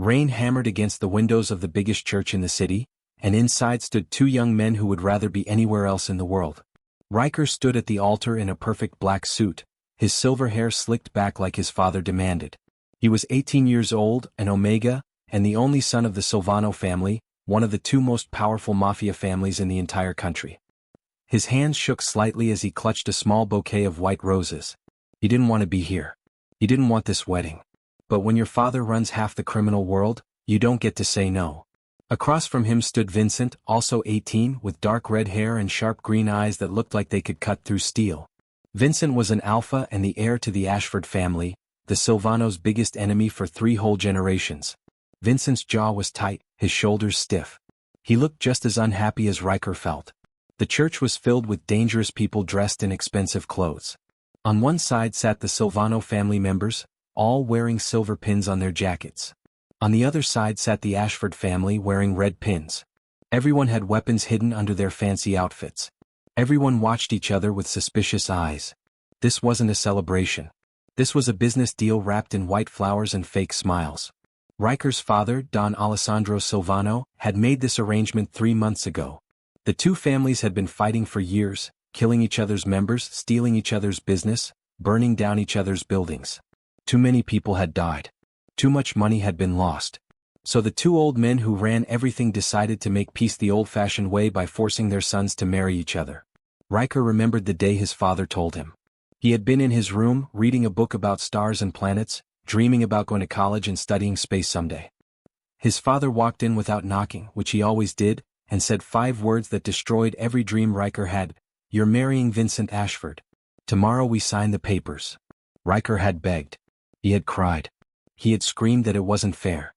Rain hammered against the windows of the biggest church in the city, and inside stood two young men who would rather be anywhere else in the world. Riker stood at the altar in a perfect black suit, his silver hair slicked back like his father demanded. He was 18 years old, an Omega, and the only son of the Silvano family, one of the two most powerful Mafia families in the entire country. His hands shook slightly as he clutched a small bouquet of white roses. He didn't want to be here. He didn't want this wedding. But when your father runs half the criminal world, you don't get to say no. Across from him stood Vincent, also 18, with dark red hair and sharp green eyes that looked like they could cut through steel. Vincent was an alpha and the heir to the Ashford family, the Silvanos' biggest enemy for 3 whole generations. Vincent's jaw was tight, his shoulders stiff. He looked just as unhappy as Riker felt. The church was filled with dangerous people dressed in expensive clothes. On one side sat the Silvano family members, all wearing silver pins on their jackets. On the other side sat the Ashford family wearing red pins. Everyone had weapons hidden under their fancy outfits. Everyone watched each other with suspicious eyes. This wasn't a celebration. This was a business deal wrapped in white flowers and fake smiles. Riker's father, Don Alessandro Silvano, had made this arrangement 3 months ago. The two families had been fighting for years, killing each other's members, stealing each other's business, burning down each other's buildings. Too many people had died. Too much money had been lost. So the two old men who ran everything decided to make peace the old-fashioned way by forcing their sons to marry each other. Riker remembered the day his father told him. He had been in his room, reading a book about stars and planets, dreaming about going to college and studying space someday. His father walked in without knocking, which he always did, and said 5 words that destroyed every dream Riker had. "You're marrying Vincent Ashford. Tomorrow we sign the papers." Riker had begged. He had cried. He had screamed that it wasn't fair.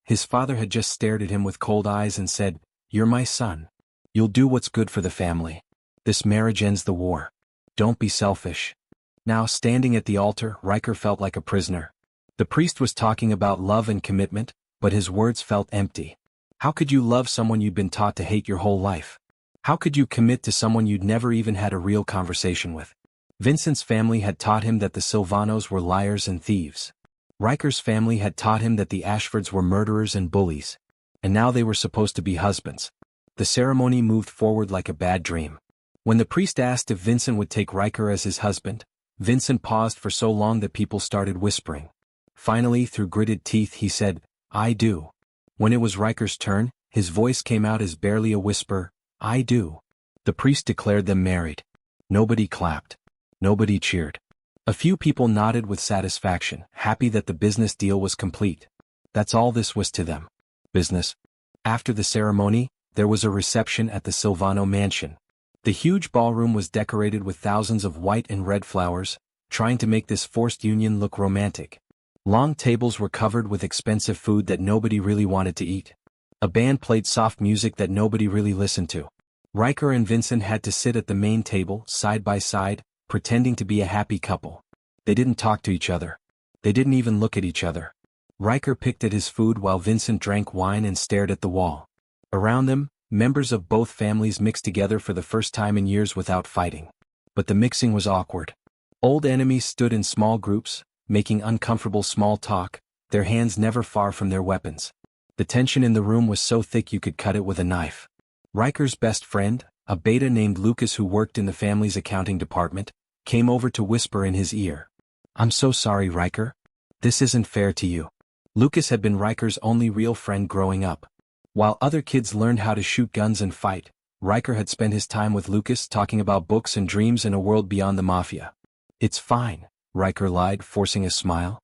His father had just stared at him with cold eyes and said, "You're my son. You'll do what's good for the family. This marriage ends the war. Don't be selfish." Now, standing at the altar, Riker felt like a prisoner. The priest was talking about love and commitment, but his words felt empty. How could you love someone you'd been taught to hate your whole life? How could you commit to someone you'd never even had a real conversation with? Vincent's family had taught him that the Silvanos were liars and thieves. Riker's family had taught him that the Ashfords were murderers and bullies. And now they were supposed to be husbands. The ceremony moved forward like a bad dream. When the priest asked if Vincent would take Riker as his husband, Vincent paused for so long that people started whispering. Finally, through gritted teeth, he said, "I do." When it was Riker's turn, his voice came out as barely a whisper, "I do." The priest declared them married. Nobody clapped. Nobody cheered. A few people nodded with satisfaction, happy that the business deal was complete. That's all this was to them. Business. After the ceremony, there was a reception at the Silvano mansion. The huge ballroom was decorated with thousands of white and red flowers, trying to make this forced union look romantic. Long tables were covered with expensive food that nobody really wanted to eat. A band played soft music that nobody really listened to. Riker and Vincent had to sit at the main table, side by side, pretending to be a happy couple. They didn't talk to each other. They didn't even look at each other. Riker picked at his food while Vincent drank wine and stared at the wall. Around them, members of both families mixed together for the first time in years without fighting. But the mixing was awkward. Old enemies stood in small groups, making uncomfortable small talk, their hands never far from their weapons. The tension in the room was so thick you could cut it with a knife. Riker's best friend, a beta named Lucas who worked in the family's accounting department, came over to whisper in his ear. "I'm so sorry, Riker. This isn't fair to you." Lucas had been Riker's only real friend growing up. While other kids learned how to shoot guns and fight, Riker had spent his time with Lucas talking about books and dreams in a world beyond the Mafia. "It's fine," Riker lied, forcing a smile.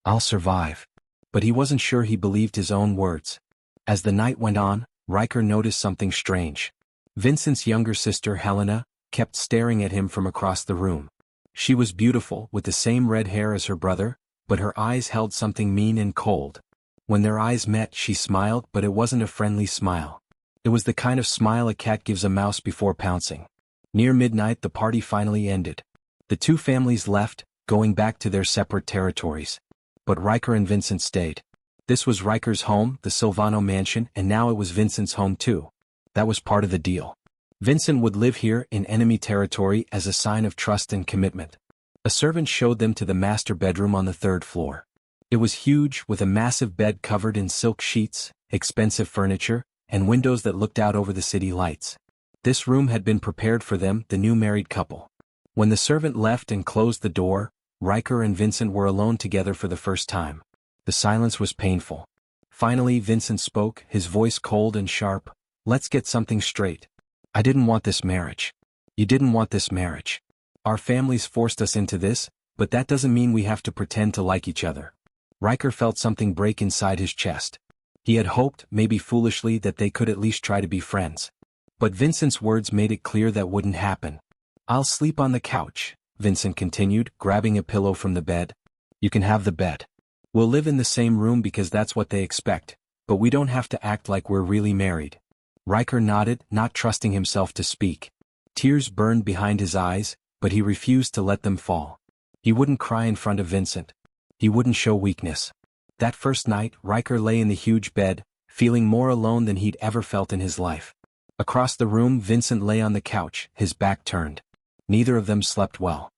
"I'll survive." But he wasn't sure he believed his own words. As the night went on, Riker noticed something strange. Vincent's younger sister, Helena, kept staring at him from across the room. She was beautiful, with the same red hair as her brother, but her eyes held something mean and cold. When their eyes met, she smiled, but it wasn't a friendly smile. It was the kind of smile a cat gives a mouse before pouncing. Near midnight, the party finally ended. The two families left, going back to their separate territories. But Riker and Vincent stayed. This was Riker's home, the Silvano mansion, and now it was Vincent's home too. That was part of the deal. Vincent would live here in enemy territory as a sign of trust and commitment. A servant showed them to the master bedroom on the 3rd floor. It was huge, with a massive bed covered in silk sheets, expensive furniture, and windows that looked out over the city lights. This room had been prepared for them, the new married couple. When the servant left and closed the door, Riker and Vincent were alone together for the first time. The silence was painful. Finally Vincent spoke, his voice cold and sharp. "Let's get something straight. I didn't want this marriage. You didn't want this marriage. Our families forced us into this, but that doesn't mean we have to pretend to like each other." Riker felt something break inside his chest. He had hoped, maybe foolishly, that they could at least try to be friends. But Vincent's words made it clear that wouldn't happen. "I'll sleep on the couch," Vincent continued, grabbing a pillow from the bed. "You can have the bed. We'll live in the same room because that's what they expect, but we don't have to act like we're really married." Riker nodded, not trusting himself to speak. Tears burned behind his eyes, but he refused to let them fall. He wouldn't cry in front of Vincent. He wouldn't show weakness. That first night, Riker lay in the huge bed, feeling more alone than he'd ever felt in his life. Across the room, Vincent lay on the couch, his back turned. Neither of them slept well.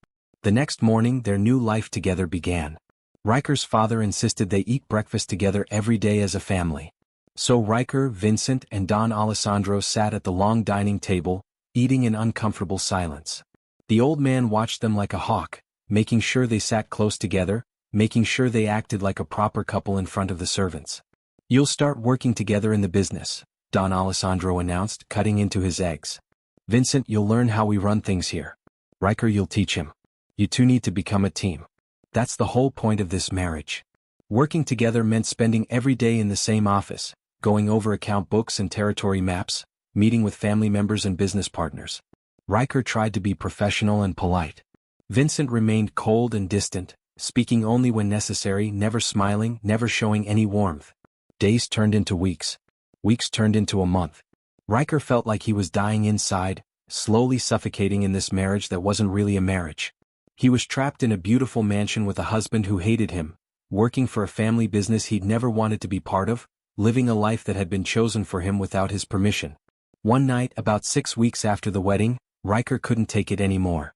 The next morning, their new life together began. Riker's father insisted they eat breakfast together every day as a family. So Riker, Vincent, and Don Alessandro sat at the long dining table, eating in uncomfortable silence. The old man watched them like a hawk, making sure they sat close together, making sure they acted like a proper couple in front of the servants. "You'll start working together in the business," Don Alessandro announced, cutting into his eggs. "Vincent, you'll learn how we run things here. Riker, you'll teach him. You two need to become a team. That's the whole point of this marriage." Working together meant spending every day in the same office, going over account books and territory maps, meeting with family members and business partners. Riker tried to be professional and polite. Vincent remained cold and distant, speaking only when necessary, never smiling, never showing any warmth. Days turned into weeks. Weeks turned into a month. Riker felt like he was dying inside, slowly suffocating in this marriage that wasn't really a marriage. He was trapped in a beautiful mansion with a husband who hated him, working for a family business he'd never wanted to be part of, living a life that had been chosen for him without his permission. One night, about 6 weeks after the wedding, Riker couldn't take it anymore.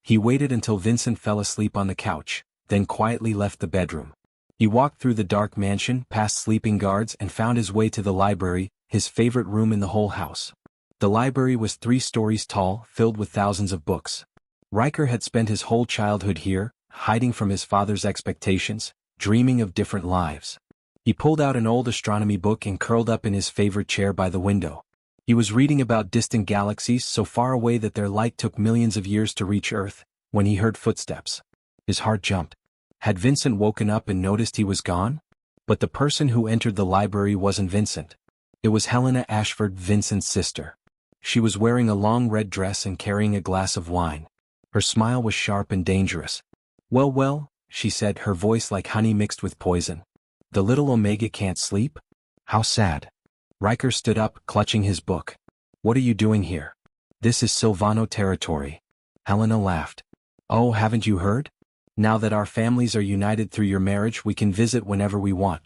He waited until Vincent fell asleep on the couch, then quietly left the bedroom. He walked through the dark mansion, past sleeping guards, and found his way to the library, his favorite room in the whole house. The library was 3 stories tall, filled with thousands of books. Riker had spent his whole childhood here, hiding from his father's expectations, dreaming of different lives. He pulled out an old astronomy book and curled up in his favorite chair by the window. He was reading about distant galaxies so far away that their light took millions of years to reach Earth, when he heard footsteps. His heart jumped. Had Vincent woken up and noticed he was gone? But the person who entered the library wasn't Vincent. It was Helena Ashford, Vincent's sister. She was wearing a long red dress and carrying a glass of wine. Her smile was sharp and dangerous. Well, she said, her voice like honey mixed with poison. "The little Omega can't sleep? How sad." Riker stood up, clutching his book. "What are you doing here? This is Silvano territory." Helena laughed. "Oh, haven't you heard? Now that our families are united through your marriage, we can visit whenever we want.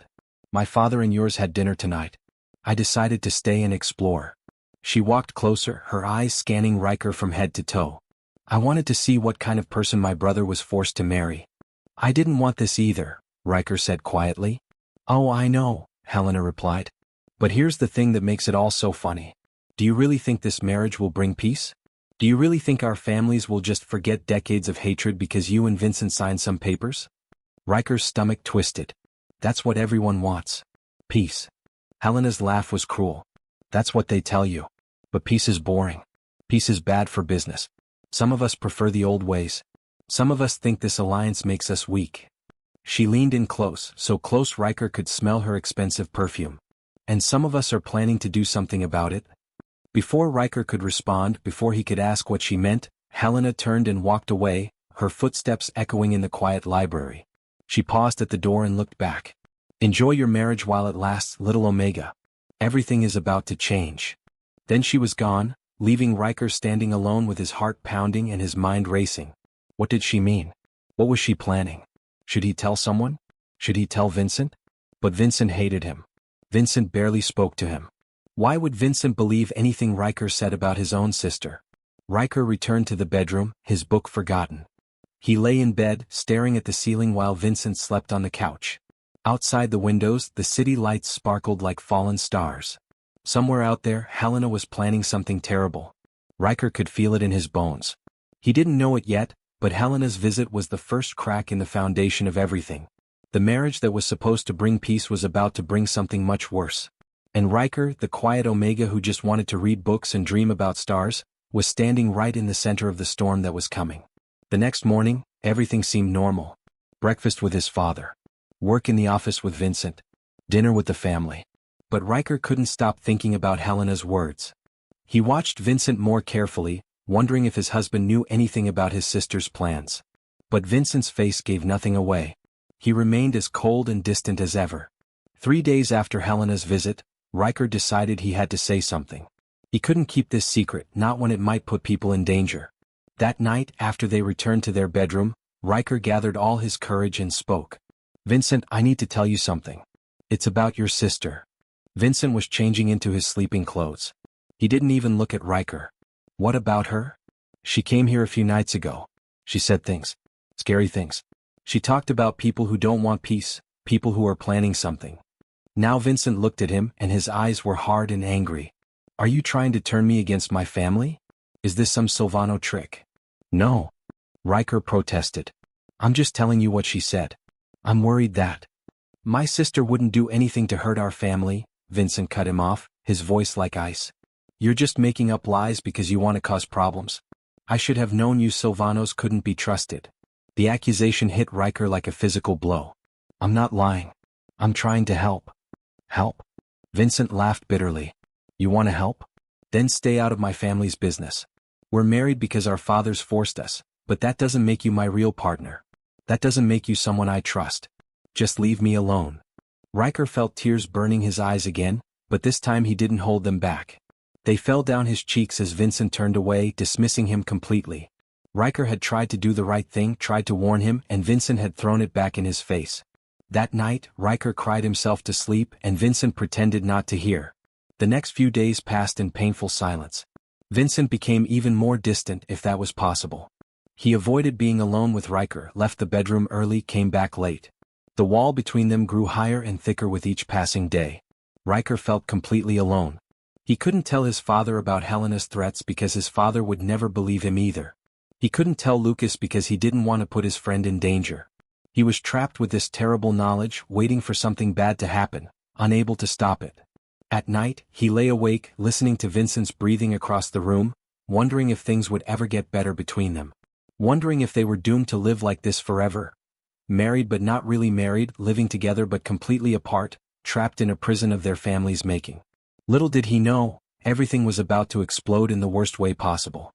My father and yours had dinner tonight. I decided to stay and explore." She walked closer, her eyes scanning Riker from head to toe. "I wanted to see what kind of person my brother was forced to marry." "I didn't want this either," Riker said quietly. "Oh, I know," Helena replied. "But here's the thing that makes it all so funny. Do you really think this marriage will bring peace? Do you really think our families will just forget decades of hatred because you and Vincent signed some papers?" Riker's stomach twisted. "That's what everyone wants. Peace." Helena's laugh was cruel. "That's what they tell you. But peace is boring. Peace is bad for business. Some of us prefer the old ways. Some of us think this alliance makes us weak." She leaned in close, so close Riker could smell her expensive perfume. "And some of us are planning to do something about it." Before Riker could respond, before he could ask what she meant, Helena turned and walked away, her footsteps echoing in the quiet library. She paused at the door and looked back. "Enjoy your marriage while it lasts, little Omega. Everything is about to change." Then she was gone, leaving Riker standing alone with his heart pounding and his mind racing. What did she mean? What was she planning? Should he tell someone? Should he tell Vincent? But Vincent hated him. Vincent barely spoke to him. Why would Vincent believe anything Riker said about his own sister? Riker returned to the bedroom, his book forgotten. He lay in bed, staring at the ceiling while Vincent slept on the couch. Outside the windows, the city lights sparkled like fallen stars. Somewhere out there, Helena was planning something terrible. Riker could feel it in his bones. He didn't know it yet, but Helena's visit was the first crack in the foundation of everything. The marriage that was supposed to bring peace was about to bring something much worse. And Riker, the quiet Omega who just wanted to read books and dream about stars, was standing right in the center of the storm that was coming. The next morning, everything seemed normal. Breakfast with his father. Work in the office with Vincent. Dinner with the family. But Riker couldn't stop thinking about Helena's words. He watched Vincent more carefully, wondering if his husband knew anything about his sister's plans. But Vincent's face gave nothing away. He remained as cold and distant as ever. 3 days after Helena's visit, Riker decided he had to say something. He couldn't keep this secret, not when it might put people in danger. That night, after they returned to their bedroom, Riker gathered all his courage and spoke. "Vincent, I need to tell you something. It's about your sister." Vincent was changing into his sleeping clothes. He didn't even look at Riker. "What about her?" "She came here a few nights ago. She said things. Scary things. She talked about people who don't want peace, people who are planning something." Now Vincent looked at him and his eyes were hard and angry. "Are you trying to turn me against my family? Is this some Silvano trick?" "No," Riker protested. "I'm just telling you what she said. I'm worried that—" "My sister wouldn't do anything to hurt our family," Vincent cut him off, his voice like ice. "You're just making up lies because you want to cause problems. I should have known you Silvanos couldn't be trusted." The accusation hit Riker like a physical blow. "I'm not lying. I'm trying to help." "Help?" Vincent laughed bitterly. "You want to help? Then stay out of my family's business. We're married because our fathers forced us, but that doesn't make you my real partner. That doesn't make you someone I trust. Just leave me alone." Riker felt tears burning his eyes again, but this time he didn't hold them back. They fell down his cheeks as Vincent turned away, dismissing him completely. Riker had tried to do the right thing, tried to warn him, and Vincent had thrown it back in his face. That night, Riker cried himself to sleep and Vincent pretended not to hear. The next few days passed in painful silence. Vincent became even more distant if that was possible. He avoided being alone with Riker, left the bedroom early, came back late. The wall between them grew higher and thicker with each passing day. Riker felt completely alone. He couldn't tell his father about Helena's threats because his father would never believe him either. He couldn't tell Lucas because he didn't want to put his friend in danger. He was trapped with this terrible knowledge, waiting for something bad to happen, unable to stop it. At night, he lay awake, listening to Vincent's breathing across the room, wondering if things would ever get better between them. Wondering if they were doomed to live like this forever. Married but not really married, living together but completely apart, trapped in a prison of their family's making. Little did he know, everything was about to explode in the worst way possible.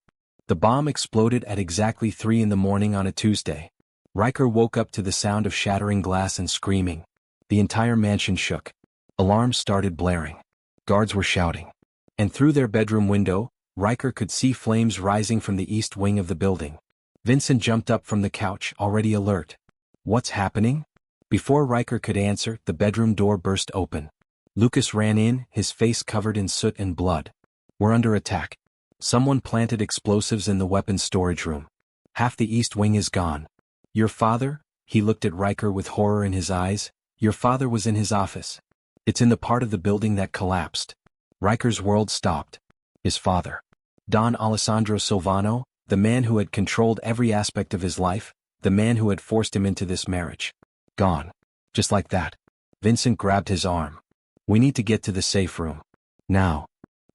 The bomb exploded at exactly 3 in the morning on a Tuesday. Riker woke up to the sound of shattering glass and screaming. The entire mansion shook. Alarms started blaring. Guards were shouting. And through their bedroom window, Riker could see flames rising from the east wing of the building. Vincent jumped up from the couch, already alert. "What's happening?" Before Riker could answer, the bedroom door burst open. Lucas ran in, his face covered in soot and blood. "We're under attack. Someone planted explosives in the weapons storage room. Half the east wing is gone." "Your father?" He looked at Riker with horror in his eyes. "Your father was in his office. It's in the part of the building that collapsed." Riker's world stopped. His father. Don Alessandro Silvano, the man who had controlled every aspect of his life, the man who had forced him into this marriage. Gone. Just like that. Vincent grabbed his arm. "We need to get to the safe room. Now."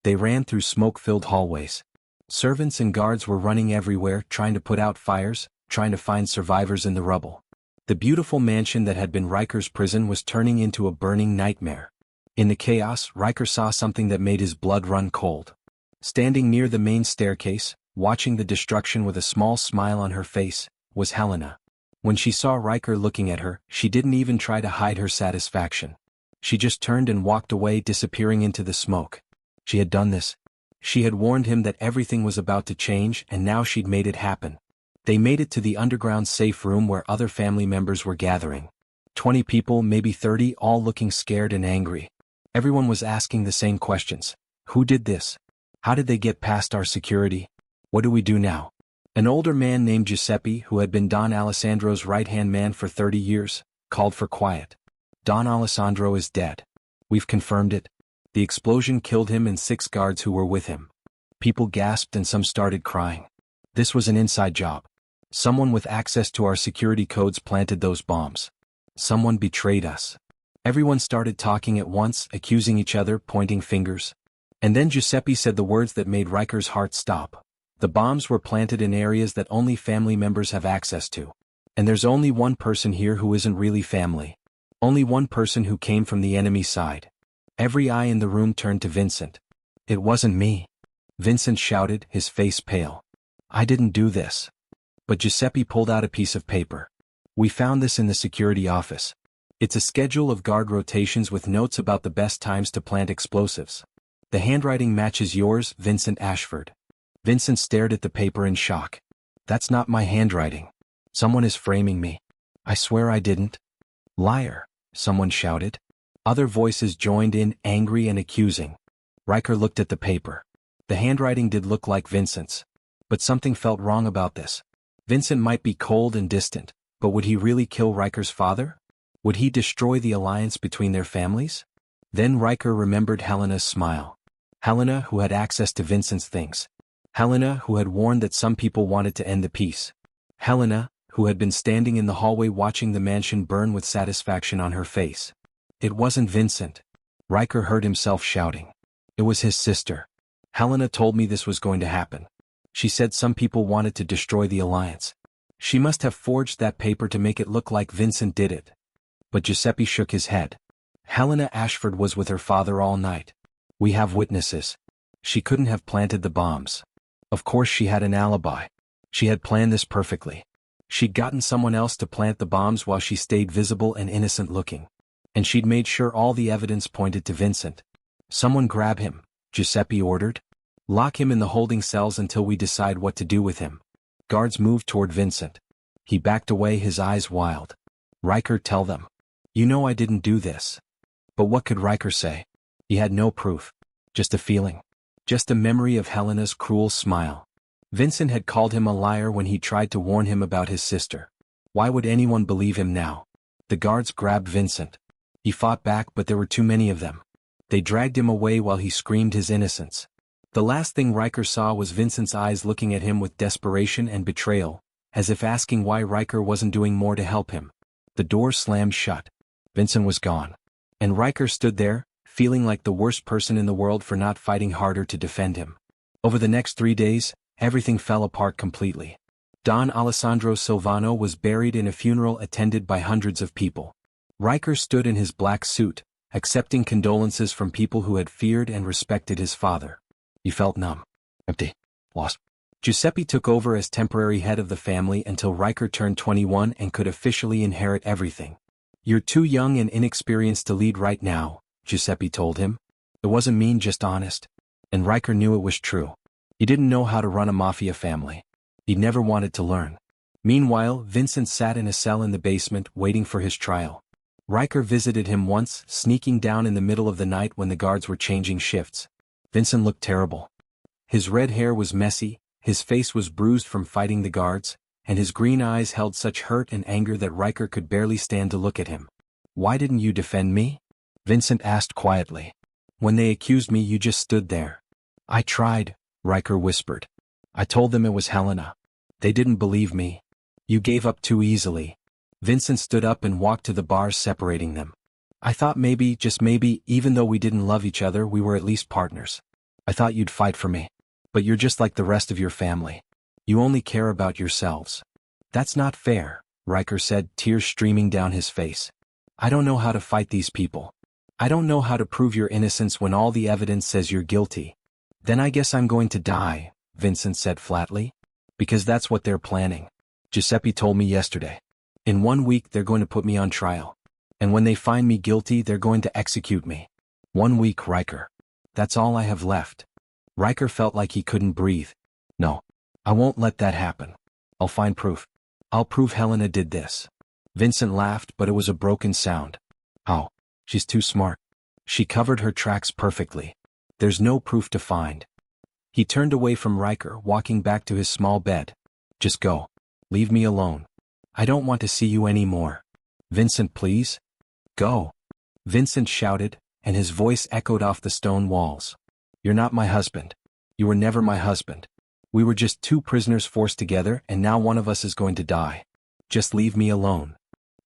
They ran through smoke-filled hallways. Servants and guards were running everywhere, trying to put out fires, trying to find survivors in the rubble. The beautiful mansion that had been Riker's prison was turning into a burning nightmare. In the chaos, Riker saw something that made his blood run cold. Standing near the main staircase, watching the destruction with a small smile on her face, was Helena. When she saw Riker looking at her, she didn't even try to hide her satisfaction. She just turned and walked away, disappearing into the smoke. She had done this. She had warned him that everything was about to change, and now she'd made it happen. They made it to the underground safe room where other family members were gathering. 20 people, maybe 30, all looking scared and angry. Everyone was asking the same questions. Who did this? How did they get past our security? What do we do now? An older man named Giuseppe, who had been Don Alessandro's right-hand man for 30 years, called for quiet. Don Alessandro is dead. We've confirmed it. The explosion killed him and 6 guards who were with him. People gasped and some started crying. This was an inside job. Someone with access to our security codes planted those bombs. Someone betrayed us. Everyone started talking at once, accusing each other, pointing fingers. And then Giuseppe said the words that made Riker's heart stop. The bombs were planted in areas that only family members have access to. And there's only one person here who isn't really family. Only one person who came from the enemy side. Every eye in the room turned to Vincent. It wasn't me. Vincent shouted, his face pale. I didn't do this. But Giuseppe pulled out a piece of paper. We found this in the security office. It's a schedule of guard rotations with notes about the best times to plant explosives. The handwriting matches yours, Vincent Ashford. Vincent stared at the paper in shock. That's not my handwriting. Someone is framing me. I swear I didn't. Liar, someone shouted. Other voices joined in, angry and accusing. Riker looked at the paper. The handwriting did look like Vincent's. But something felt wrong about this. Vincent might be cold and distant, but would he really kill Riker's father? Would he destroy the alliance between their families? Then Riker remembered Helena's smile. Helena, who had access to Vincent's things. Helena, who had warned that some people wanted to end the peace. Helena, who had been standing in the hallway watching the mansion burn with satisfaction on her face. It wasn't Vincent. Riker heard himself shouting. It was his sister. Helena told me this was going to happen. She said some people wanted to destroy the alliance. She must have forged that paper to make it look like Vincent did it. But Giuseppe shook his head. Helena Ashford was with her father all night. We have witnesses. She couldn't have planted the bombs. Of course she had an alibi. She had planned this perfectly. She'd gotten someone else to plant the bombs while she stayed visible and innocent looking. And she'd made sure all the evidence pointed to Vincent. Someone grab him, Giuseppe ordered. Lock him in the holding cells until we decide what to do with him. Guards moved toward Vincent. He backed away, his eyes wild. Riker, tell them. You know I didn't do this. But what could Riker say? He had no proof. Just a feeling. Just a memory of Helena's cruel smile. Vincent had called him a liar when he tried to warn him about his sister. Why would anyone believe him now? The guards grabbed Vincent. He fought back, but there were too many of them. They dragged him away while he screamed his innocence. The last thing Riker saw was Vincent's eyes looking at him with desperation and betrayal, as if asking why Riker wasn't doing more to help him. The door slammed shut. Vincent was gone. And Riker stood there, feeling like the worst person in the world for not fighting harder to defend him. Over the next 3 days, everything fell apart completely. Don Alessandro Silvano was buried in a funeral attended by hundreds of people. Riker stood in his black suit, accepting condolences from people who had feared and respected his father. He felt numb, empty, lost. Giuseppe took over as temporary head of the family until Riker turned 21 and could officially inherit everything. You're too young and inexperienced to lead right now, Giuseppe told him. It wasn't mean, just honest. And Riker knew it was true. He didn't know how to run a mafia family. He never wanted to learn. Meanwhile, Vincent sat in a cell in the basement, waiting for his trial. Riker visited him once, sneaking down in the middle of the night when the guards were changing shifts. Vincent looked terrible. His red hair was messy, his face was bruised from fighting the guards, and his green eyes held such hurt and anger that Riker could barely stand to look at him. Why didn't you defend me? Vincent asked quietly. When they accused me, you just stood there. I tried, Riker whispered. I told them it was Helena. They didn't believe me. You gave up too easily. Vincent stood up and walked to the bars separating them. I thought maybe, just maybe, even though we didn't love each other, we were at least partners. I thought you'd fight for me. But you're just like the rest of your family. You only care about yourselves. That's not fair, Riker said, tears streaming down his face. I don't know how to fight these people. I don't know how to prove your innocence when all the evidence says you're guilty. Then I guess I'm going to die, Vincent said flatly. Because that's what they're planning. Giuseppe told me yesterday. In 1 week they're going to put me on trial. And when they find me guilty, they're going to execute me. 1 week, Riker. That's all I have left. Riker felt like he couldn't breathe. No. I won't let that happen. I'll find proof. I'll prove Helena did this. Vincent laughed, but it was a broken sound. How? She's too smart. She covered her tracks perfectly. There's no proof to find. He turned away from Riker, walking back to his small bed. Just go. Leave me alone. I don't want to see you anymore. Vincent, please? Go. Vincent shouted, and his voice echoed off the stone walls. You're not my husband. You were never my husband. We were just two prisoners forced together, and now one of us is going to die. Just leave me alone.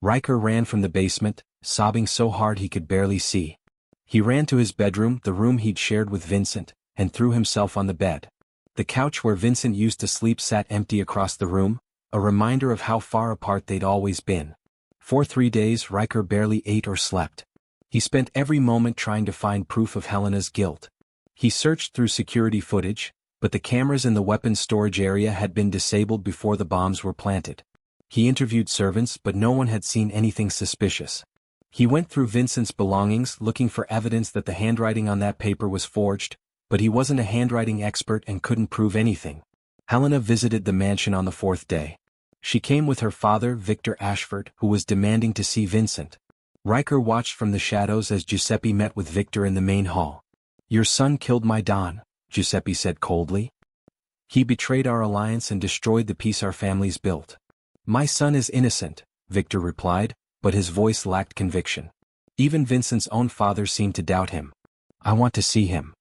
Riker ran from the basement, sobbing so hard he could barely see. He ran to his bedroom, the room he'd shared with Vincent, and threw himself on the bed. The couch where Vincent used to sleep sat empty across the room, a reminder of how far apart they'd always been. For 3 days Riker barely ate or slept. He spent every moment trying to find proof of Helena's guilt. He searched through security footage, but the cameras in the weapons storage area had been disabled before the bombs were planted. He interviewed servants, but no one had seen anything suspicious. He went through Vincent's belongings looking for evidence that the handwriting on that paper was forged, but he wasn't a handwriting expert and couldn't prove anything. Helena visited the mansion on the 4th day. She came with her father, Victor Ashford, who was demanding to see Vincent. Riker watched from the shadows as Giuseppe met with Victor in the main hall. Your son killed my Don, Giuseppe said coldly. He betrayed our alliance and destroyed the peace our families built. My son is innocent, Victor replied, but his voice lacked conviction. Even Vincent's own father seemed to doubt him. I want to see him.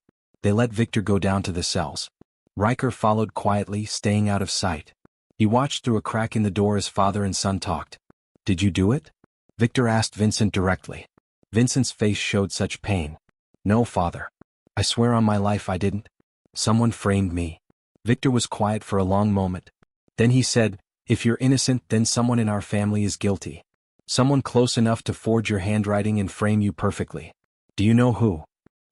They let Victor go down to the cells. Riker followed quietly, staying out of sight. He watched through a crack in the door as father and son talked. Did you do it? Victor asked Vincent directly. Vincent's face showed such pain. No, father. I swear on my life I didn't. Someone framed me. Victor was quiet for a long moment. Then he said, if you're innocent, then someone in our family is guilty. Someone close enough to forge your handwriting and frame you perfectly. Do you know who?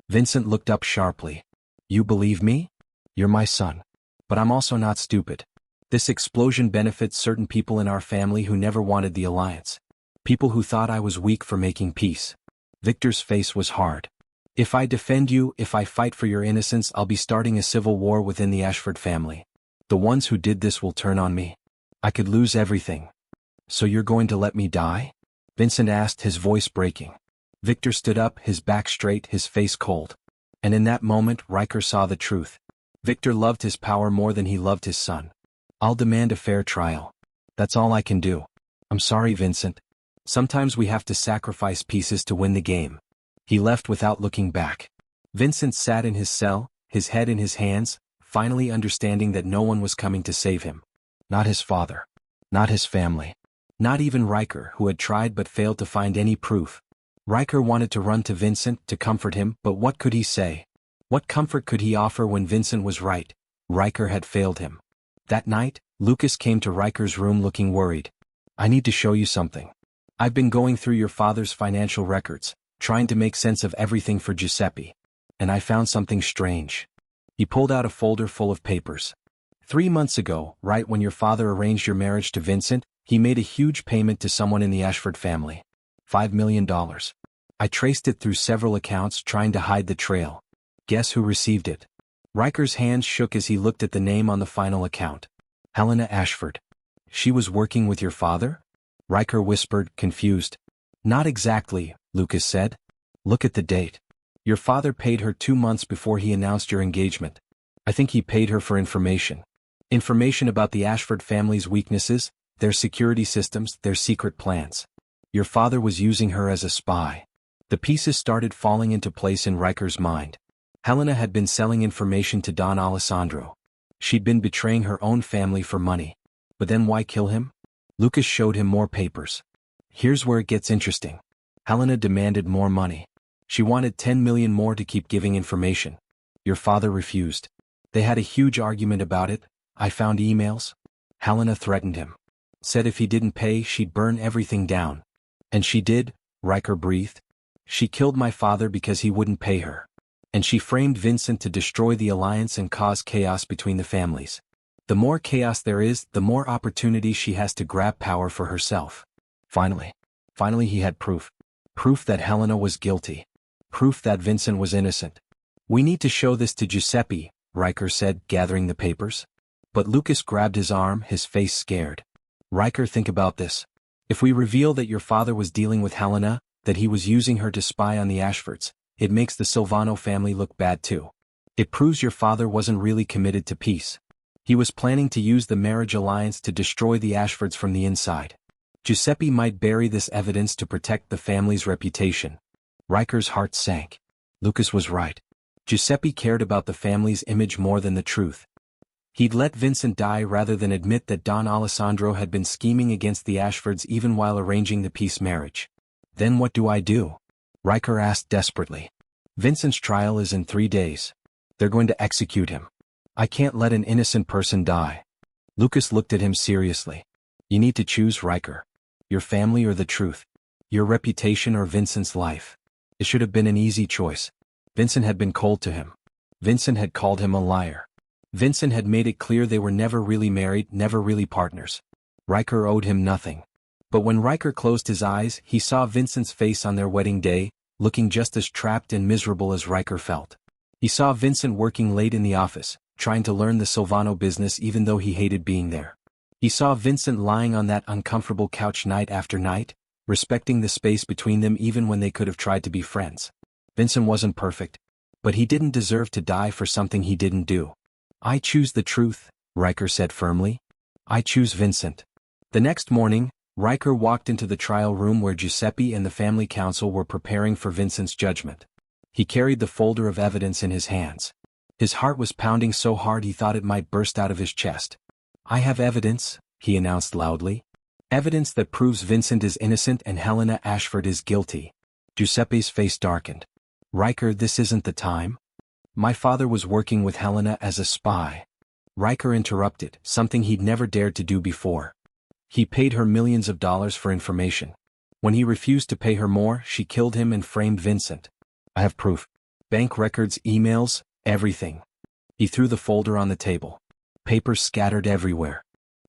Vincent looked up sharply. You believe me? You're my son. But I'm also not stupid. This explosion benefits certain people in our family who never wanted the alliance. People who thought I was weak for making peace. Victor's face was hard. If I defend you, if I fight for your innocence, I'll be starting a civil war within the Ashford family. The ones who did this will turn on me. I could lose everything. So you're going to let me die? Vincent asked, his voice breaking. Victor stood up, his back straight, his face cold. And in that moment, Riker saw the truth. Victor loved his power more than he loved his son. I'll demand a fair trial. That's all I can do. I'm sorry, Vincent. Sometimes we have to sacrifice pieces to win the game. He left without looking back. Vincent sat in his cell, his head in his hands, finally understanding that no one was coming to save him. Not his father. Not his family. Not even Riker, who had tried but failed to find any proof. Riker wanted to run to Vincent to comfort him, but what could he say? What comfort could he offer when Vincent was right? Riker had failed him. That night, Lucas came to Riker's room looking worried. I need to show you something. I've been going through your father's financial records, trying to make sense of everything for Giuseppe. And I found something strange. He pulled out a folder full of papers. 3 months ago, right when your father arranged your marriage to Vincent, he made a huge payment to someone in the Ashford family. $5 million. I traced it through several accounts, trying to hide the trail. Guess who received it? Riker's hands shook as he looked at the name on the final account. Helena Ashford. She was working with your father? Riker whispered, confused. Not exactly, Lucas said. Look at the date. Your father paid her 2 months before he announced your engagement. I think he paid her for information. Information about the Ashford family's weaknesses, their security systems, their secret plans. Your father was using her as a spy. The pieces started falling into place in Riker's mind. Helena had been selling information to Don Alessandro. She'd been betraying her own family for money. But then why kill him? Lucas showed him more papers. Here's where it gets interesting. Helena demanded more money. She wanted 10 million more to keep giving information. Your father refused. They had a huge argument about it. I found emails. Helena threatened him. Said if he didn't pay, she'd burn everything down. And she did, Riker breathed. She killed my father because he wouldn't pay her. And she framed Vincent to destroy the alliance and cause chaos between the families. The more chaos there is, the more opportunity she has to grab power for herself. Finally he had proof. Proof that Helena was guilty. Proof that Vincent was innocent. We need to show this to Giuseppe, Riker said, gathering the papers. But Lucas grabbed his arm, his face scared. Riker, think about this. If we reveal that your father was dealing with Helena, that he was using her to spy on the Ashfords, it makes the Silvano family look bad too. It proves your father wasn't really committed to peace. He was planning to use the marriage alliance to destroy the Ashfords from the inside. Giuseppe might bury this evidence to protect the family's reputation. Riker's heart sank. Lucas was right. Giuseppe cared about the family's image more than the truth. He'd let Vincent die rather than admit that Don Alessandro had been scheming against the Ashfords even while arranging the peace marriage. Then what do I do? Riker asked desperately. Vincent's trial is in 3 days. They're going to execute him. I can't let an innocent person die. Lucas looked at him seriously. You need to choose, Riker. Your family or the truth. Your reputation or Vincent's life. It should have been an easy choice. Vincent had been cold to him. Vincent had called him a liar. Vincent had made it clear they were never really married, never really partners. Riker owed him nothing. But when Riker closed his eyes, he saw Vincent's face on their wedding day, looking just as trapped and miserable as Riker felt. He saw Vincent working late in the office, trying to learn the Silvano business even though he hated being there. He saw Vincent lying on that uncomfortable couch night after night, respecting the space between them even when they could have tried to be friends. Vincent wasn't perfect, but he didn't deserve to die for something he didn't do. I choose the truth, Riker said firmly. I choose Vincent. The next morning, Riker walked into the trial room where Giuseppe and the family council were preparing for Vincent's judgment. He carried the folder of evidence in his hands. His heart was pounding so hard he thought it might burst out of his chest. I have evidence, he announced loudly. Evidence that proves Vincent is innocent and Helena Ashford is guilty. Giuseppe's face darkened. Riker, this isn't the time. My father was working with Helena as a spy. Riker interrupted, something he'd never dared to do before. He paid her millions of dollars for information. When he refused to pay her more, she killed him and framed Vincent. I have proof. Bank records, emails, everything. He threw the folder on the table. Papers scattered everywhere.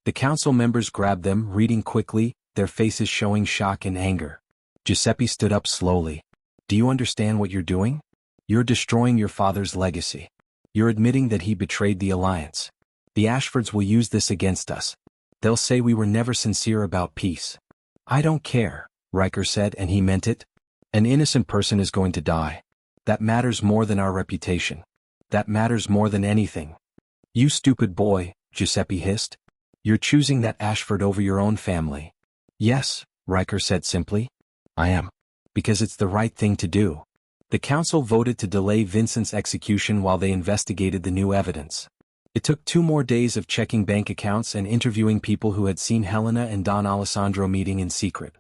The council members grabbed them, reading quickly, their faces showing shock and anger. Giuseppe stood up slowly. Do you understand what you're doing? You're destroying your father's legacy. You're admitting that he betrayed the alliance. The Ashfords will use this against us. They'll say we were never sincere about peace. I don't care, Riker said, and he meant it. An innocent person is going to die. That matters more than our reputation. That matters more than anything. You stupid boy, Giuseppe hissed. You're choosing that Ashford over your own family. Yes, Riker said simply. I am. Because it's the right thing to do. The council voted to delay Vincent's execution while they investigated the new evidence. It took 2 more days of checking bank accounts and interviewing people who had seen Helena and Don Alessandro meeting in secret.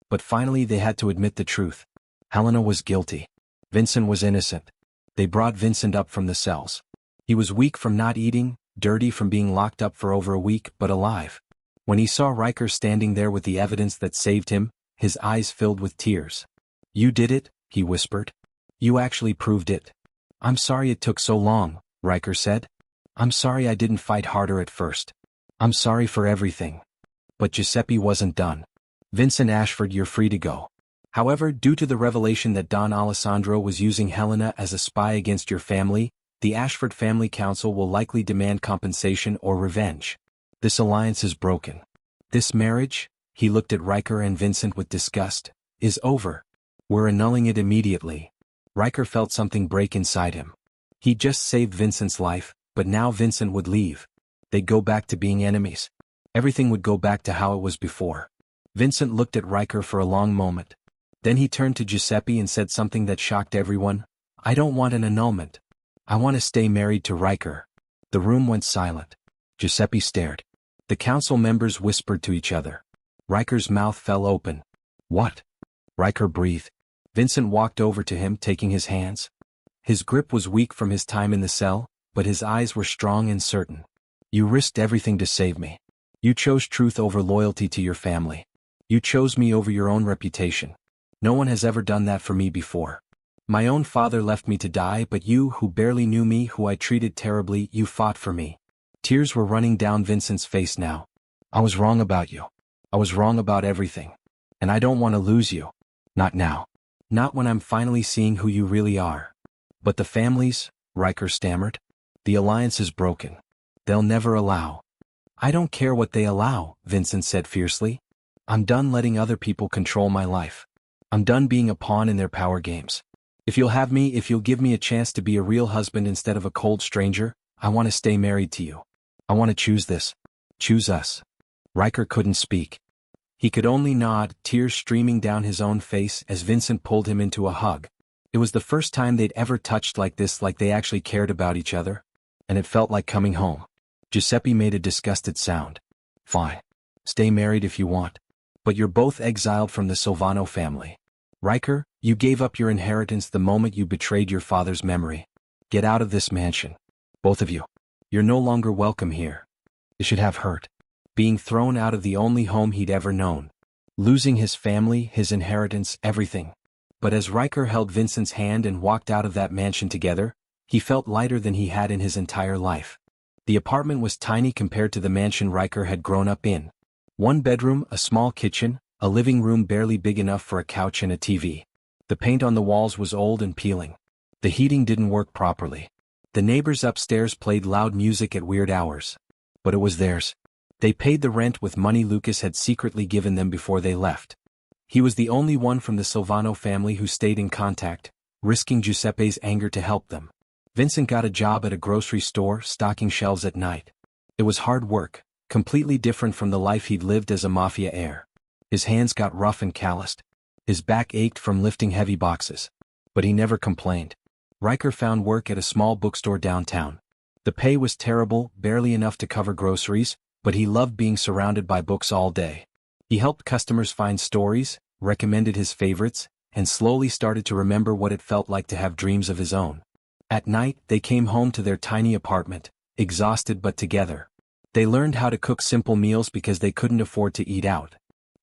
But finally they had to admit the truth. Helena was guilty. Vincent was innocent. They brought Vincent up from the cells. He was weak from not eating, dirty from being locked up for over a week, but alive. When he saw Riker standing there with the evidence that saved him, his eyes filled with tears. You did it, he whispered. You actually proved it. I'm sorry it took so long, Riker said. I'm sorry I didn't fight harder at first. I'm sorry for everything. But Giuseppe wasn't done. Vincent Ashford, you're free to go. However, due to the revelation that Don Alessandro was using Helena as a spy against your family, the Ashford Family Council will likely demand compensation or revenge. This alliance is broken. This marriage, he looked at Riker and Vincent with disgust, is over. We're annulling it immediately. Riker felt something break inside him. He just saved Vincent's life, but now Vincent would leave. They'd go back to being enemies. Everything would go back to how it was before. Vincent looked at Riker for a long moment. Then he turned to Giuseppe and said something that shocked everyone. I don't want an annulment. I want to stay married to Riker. The room went silent. Giuseppe stared. The council members whispered to each other. Riker's mouth fell open. What? Riker breathed. Vincent walked over to him, taking his hands. His grip was weak from his time in the cell, but his eyes were strong and certain. You risked everything to save me. You chose truth over loyalty to your family. You chose me over your own reputation. No one has ever done that for me before. My own father left me to die, but you, who barely knew me, who I treated terribly, you fought for me. Tears were running down Vincent's face now. I was wrong about you. I was wrong about everything. And I don't want to lose you. Not now. Not when I'm finally seeing who you really are. But the families, Riker stammered. The alliance is broken. They'll never allow. I don't care what they allow, Vincent said fiercely. I'm done letting other people control my life. I'm done being a pawn in their power games. If you'll have me, if you'll give me a chance to be a real husband instead of a cold stranger, I want to stay married to you. I want to choose this. Choose us. Riker couldn't speak. He could only nod, tears streaming down his own face as Vincent pulled him into a hug. It was the first time they'd ever touched like this, like they actually cared about each other. And it felt like coming home. Giuseppe made a disgusted sound. Fine. Stay married if you want. But you're both exiled from the Silvano family. Riker, you gave up your inheritance the moment you betrayed your father's memory. Get out of this mansion. Both of you. You're no longer welcome here. It should have hurt. Being thrown out of the only home he'd ever known. Losing his family, his inheritance, everything. But as Riker held Vincent's hand and walked out of that mansion together, he felt lighter than he had in his entire life. The apartment was tiny compared to the mansion Riker had grown up in. One bedroom, a small kitchen, a living room barely big enough for a couch and a TV. The paint on the walls was old and peeling. The heating didn't work properly. The neighbors upstairs played loud music at weird hours. But it was theirs. They paid the rent with money Lucas had secretly given them before they left. He was the only one from the Silvano family who stayed in contact, risking Giuseppe's anger to help them. Vincent got a job at a grocery store, stocking shelves at night. It was hard work, completely different from the life he'd lived as a Mafia heir. His hands got rough and calloused. His back ached from lifting heavy boxes. But he never complained. Riker found work at a small bookstore downtown. The pay was terrible, barely enough to cover groceries, but he loved being surrounded by books all day. He helped customers find stories, recommended his favorites, and slowly started to remember what it felt like to have dreams of his own. At night, they came home to their tiny apartment, exhausted but together. They learned how to cook simple meals because they couldn't afford to eat out.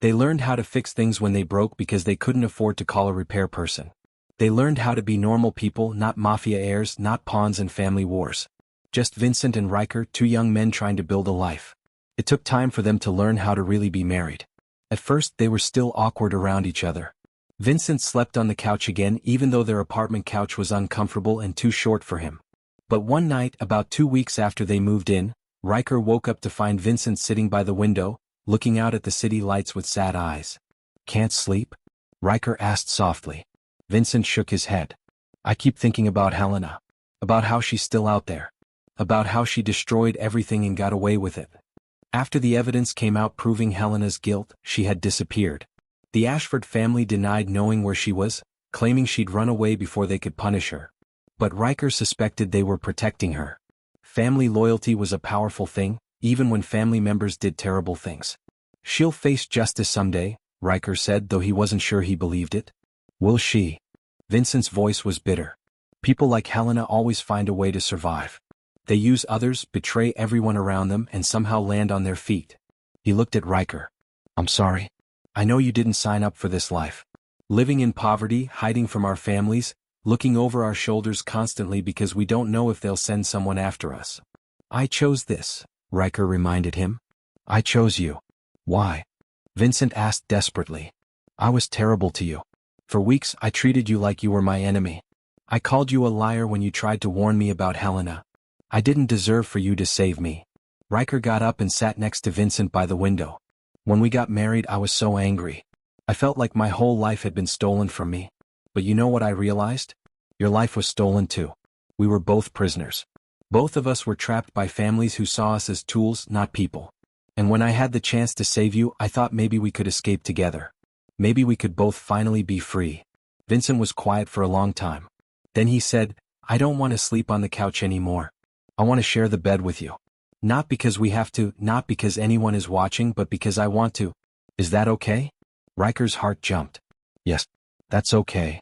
They learned how to fix things when they broke because they couldn't afford to call a repair person. They learned how to be normal people, not Mafia heirs, not pawns in family wars. Just Vincent and Riker, two young men trying to build a life. It took time for them to learn how to really be married. At first, they were still awkward around each other. Vincent slept on the couch again even though their apartment couch was uncomfortable and too short for him. But one night, about 2 weeks after they moved in, Riker woke up to find Vincent sitting by the window, looking out at the city lights with sad eyes. Can't sleep? Riker asked softly. Vincent shook his head. I keep thinking about Helena. About how she's still out there. About how she destroyed everything and got away with it. After the evidence came out proving Helena's guilt, she had disappeared. The Ashford family denied knowing where she was, claiming she'd run away before they could punish her. But Riker suspected they were protecting her. Family loyalty was a powerful thing, even when family members did terrible things. She'll face justice someday, Riker said, though he wasn't sure he believed it. Will she? Vincent's voice was bitter. People like Helena always find a way to survive. They use others, betray everyone around them, and somehow land on their feet. He looked at Riker. I'm sorry. I know you didn't sign up for this life. Living in poverty, hiding from our families, looking over our shoulders constantly because we don't know if they'll send someone after us. I chose this, Riker reminded him. I chose you. Why? Vincent asked desperately. I was terrible to you. For weeks I treated you like you were my enemy. I called you a liar when you tried to warn me about Helena. I didn't deserve for you to save me. Riker got up and sat next to Vincent by the window. When we got married I was so angry. I felt like my whole life had been stolen from me. But you know what I realized? Your life was stolen too. We were both prisoners. Both of us were trapped by families who saw us as tools, not people. And when I had the chance to save you, I thought maybe we could escape together. Maybe we could both finally be free. Vincent was quiet for a long time. Then he said, I don't want to sleep on the couch anymore. I want to share the bed with you. Not because we have to, not because anyone is watching, but because I want to. Is that okay? Riker's heart jumped. Yes, that's okay.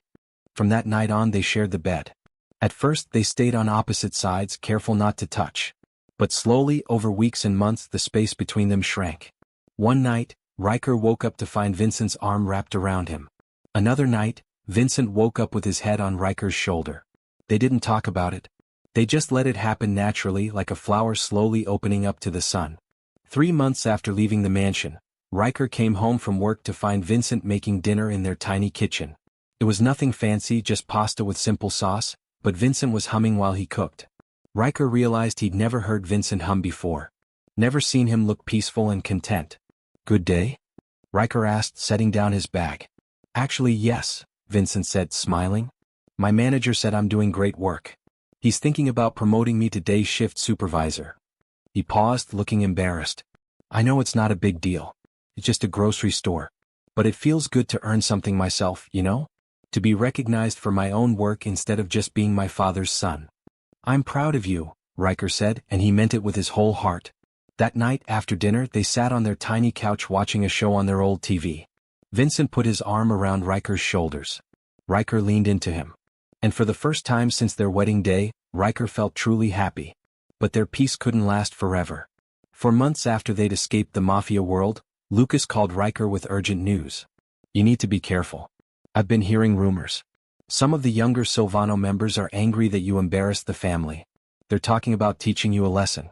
From that night on they shared the bed. At first they stayed on opposite sides, careful not to touch. But slowly, over weeks and months, the space between them shrank. One night, Riker woke up to find Vincent's arm wrapped around him. Another night, Vincent woke up with his head on Riker's shoulder. They didn't talk about it. They just let it happen naturally, like a flower slowly opening up to the sun. 3 months after leaving the mansion, Riker came home from work to find Vincent making dinner in their tiny kitchen. It was nothing fancy, just pasta with simple sauce, but Vincent was humming while he cooked. Riker realized he'd never heard Vincent hum before. Never seen him look peaceful and content. Good day? Riker asked, setting down his bag. Actually, yes, Vincent said, smiling. My manager said I'm doing great work. He's thinking about promoting me to day shift supervisor. He paused, looking embarrassed. I know it's not a big deal. It's just a grocery store. But it feels good to earn something myself, you know? To be recognized for my own work instead of just being my father's son. I'm proud of you, Riker said, and he meant it with his whole heart. That night, after dinner, they sat on their tiny couch watching a show on their old TV. Vincent put his arm around Riker's shoulders. Riker leaned into him. And for the first time since their wedding day, Riker felt truly happy. But their peace couldn't last forever. For months after they'd escaped the Mafia world, Lucas called Riker with urgent news. You need to be careful. I've been hearing rumors. Some of the younger Silvano members are angry that you embarrassed the family. They're talking about teaching you a lesson.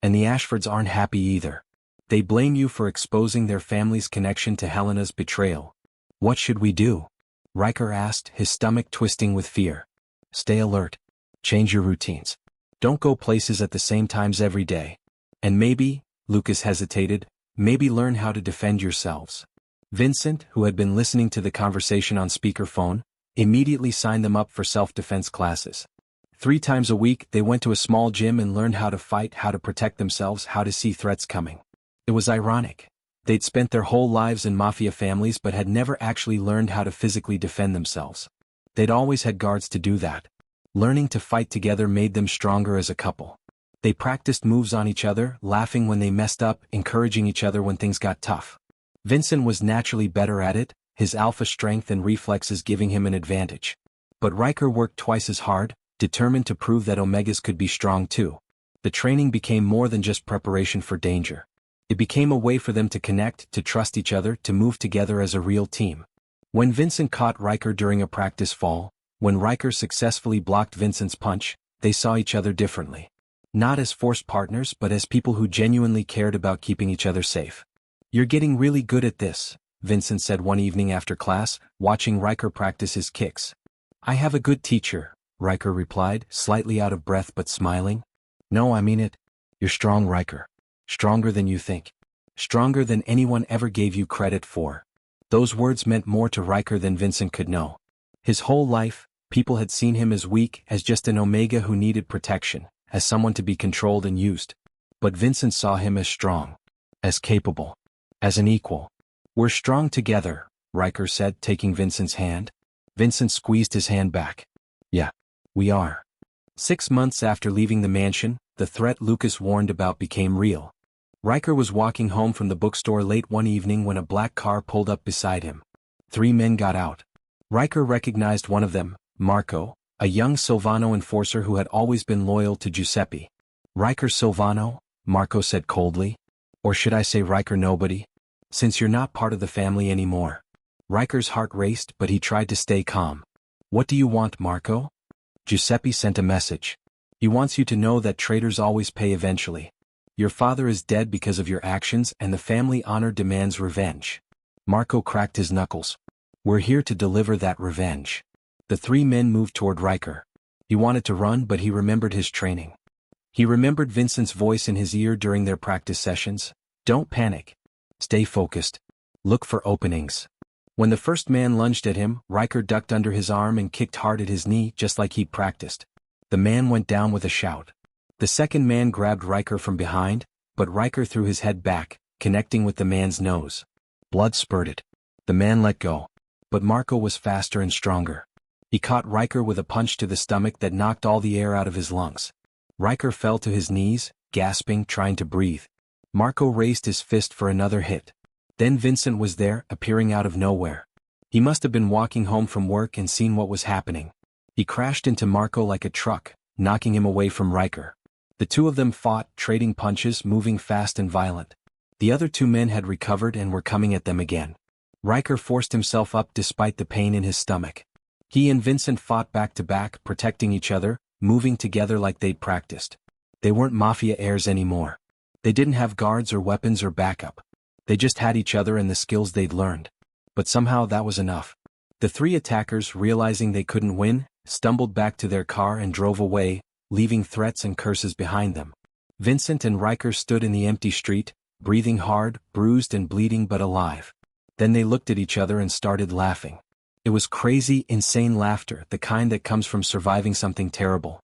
And the Ashfords aren't happy either. They blame you for exposing their family's connection to Helena's betrayal. What should we do? Riker asked, his stomach twisting with fear. Stay alert. Change your routines. Don't go places at the same times every day. And maybe, Lucas hesitated, maybe learn how to defend yourselves. Vincent, who had been listening to the conversation on speakerphone, immediately signed them up for self-defense classes. 3 times a week, they went to a small gym and learned how to fight, how to protect themselves, how to see threats coming. It was ironic. They'd spent their whole lives in Mafia families but had never actually learned how to physically defend themselves. They'd always had guards to do that. Learning to fight together made them stronger as a couple. They practiced moves on each other, laughing when they messed up, encouraging each other when things got tough. Vincent was naturally better at it, his alpha strength and reflexes giving him an advantage. But Riker worked twice as hard, determined to prove that Omegas could be strong too. The training became more than just preparation for danger. It became a way for them to connect, to trust each other, to move together as a real team. When Vincent caught Riker during a practice fall, when Riker successfully blocked Vincent's punch, they saw each other differently. Not as forced partners but as people who genuinely cared about keeping each other safe. You're getting really good at this, Vincent said one evening after class, watching Riker practice his kicks. I have a good teacher, Riker replied, slightly out of breath but smiling. No, I mean it. You're strong, Riker. Stronger than you think. Stronger than anyone ever gave you credit for. Those words meant more to Riker than Vincent could know. His whole life, people had seen him as weak, as just an Omega who needed protection, as someone to be controlled and used. But Vincent saw him as strong. As capable. As an equal. We're strong together, Riker said, taking Vincent's hand. Vincent squeezed his hand back. Yeah. We are. 6 months after leaving the mansion, the threat Lucas warned about became real. Riker was walking home from the bookstore late one evening when a black car pulled up beside him. 3 men got out. Riker recognized one of them, Marco, a young Silvano enforcer who had always been loyal to Giuseppe. Riker Silvano? Marco said coldly. Or should I say Riker nobody? Since you're not part of the family anymore. Riker's heart raced but he tried to stay calm. What do you want, Marco? Giuseppe sent a message. He wants you to know that traitors always pay eventually. Your father is dead because of your actions and the family honor demands revenge. Marco cracked his knuckles. We're here to deliver that revenge. The 3 men moved toward Riker. He wanted to run but he remembered his training. He remembered Vincent's voice in his ear during their practice sessions. Don't panic. Stay focused. Look for openings. When the first man lunged at him, Riker ducked under his arm and kicked hard at his knee just like he'd practiced. The man went down with a shout. The second man grabbed Riker from behind, but Riker threw his head back, connecting with the man's nose. Blood spurted. The man let go. But Marco was faster and stronger. He caught Riker with a punch to the stomach that knocked all the air out of his lungs. Riker fell to his knees, gasping, trying to breathe. Marco raised his fist for another hit. Then Vincent was there, appearing out of nowhere. He must have been walking home from work and seen what was happening. He crashed into Marco like a truck, knocking him away from Riker. The 2 of them fought, trading punches, moving fast and violent. The other 2 men had recovered and were coming at them again. Riker forced himself up despite the pain in his stomach. He and Vincent fought back to back, protecting each other, moving together like they'd practiced. They weren't Mafia heirs anymore. They didn't have guards or weapons or backup. They just had each other and the skills they'd learned. But somehow that was enough. The 3 attackers, realizing they couldn't win, stumbled back to their car and drove away, leaving threats and curses behind them. Vincent and Riker stood in the empty street, breathing hard, bruised and bleeding but alive. Then they looked at each other and started laughing. It was crazy, insane laughter, the kind that comes from surviving something terrible.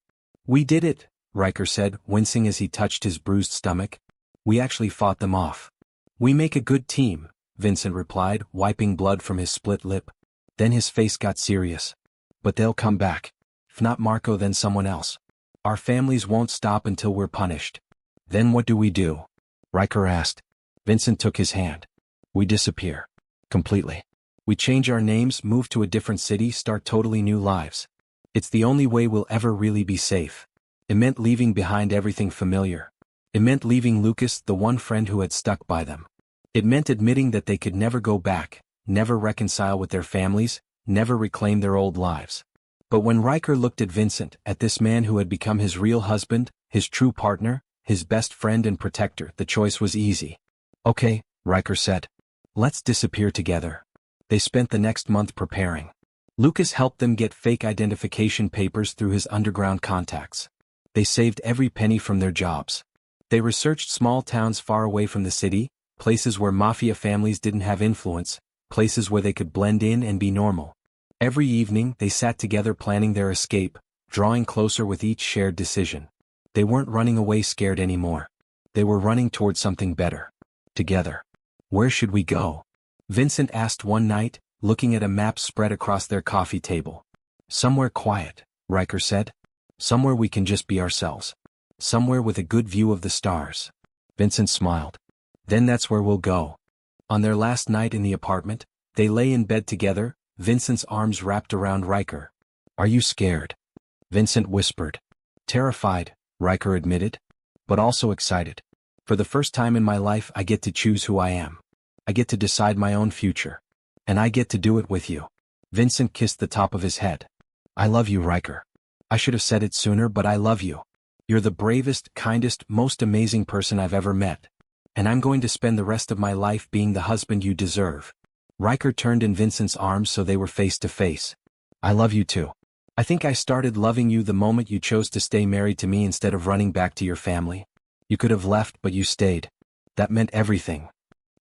We did it, Riker said, wincing as he touched his bruised stomach. We actually fought them off. We make a good team, Vincent replied, wiping blood from his split lip. Then his face got serious. But they'll come back. If not Marco, then someone else. Our families won't stop until we're punished. Then what do we do? Riker asked. Vincent took his hand. We disappear. Completely. We change our names, move to a different city, start totally new lives. It's the only way we'll ever really be safe. It meant leaving behind everything familiar. It meant leaving Lucas, the one friend who had stuck by them. It meant admitting that they could never go back, never reconcile with their families, never reclaim their old lives. But when Riker looked at Vincent, at this man who had become his real husband, his true partner, his best friend and protector, the choice was easy. Okay, Riker said. Let's disappear together. They spent the next month preparing. Lucas helped them get fake identification papers through his underground contacts. They saved every penny from their jobs. They researched small towns far away from the city, places where Mafia families didn't have influence, places where they could blend in and be normal. Every evening, they sat together planning their escape, drawing closer with each shared decision. They weren't running away scared anymore. They were running toward something better. Together. Where should we go? Vincent asked one night, looking at a map spread across their coffee table. Somewhere quiet, Riker said. Somewhere we can just be ourselves. Somewhere with a good view of the stars. Vincent smiled. Then that's where we'll go. On their last night in the apartment, they lay in bed together, Vincent's arms wrapped around Riker. Are you scared? Vincent whispered. Terrified, Riker admitted. But also excited. For the first time in my life I get to choose who I am. I get to decide my own future. And I get to do it with you. Vincent kissed the top of his head. I love you, Riker. I should have said it sooner, but I love you. You're the bravest, kindest, most amazing person I've ever met. And I'm going to spend the rest of my life being the husband you deserve. Riker turned in Vincent's arms so they were face to face. I love you too. I think I started loving you the moment you chose to stay married to me instead of running back to your family. You could have left, but you stayed. That meant everything.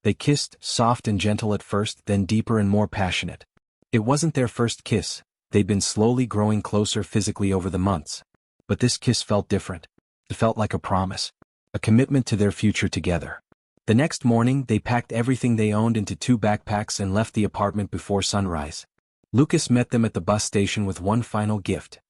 They kissed, soft and gentle at first, then deeper and more passionate. It wasn't their first kiss. They'd been slowly growing closer physically over the months. But this kiss felt different. It felt like a promise. A commitment to their future together. The next morning, they packed everything they owned into 2 backpacks and left the apartment before sunrise. Lucas met them at the bus station with one final gift.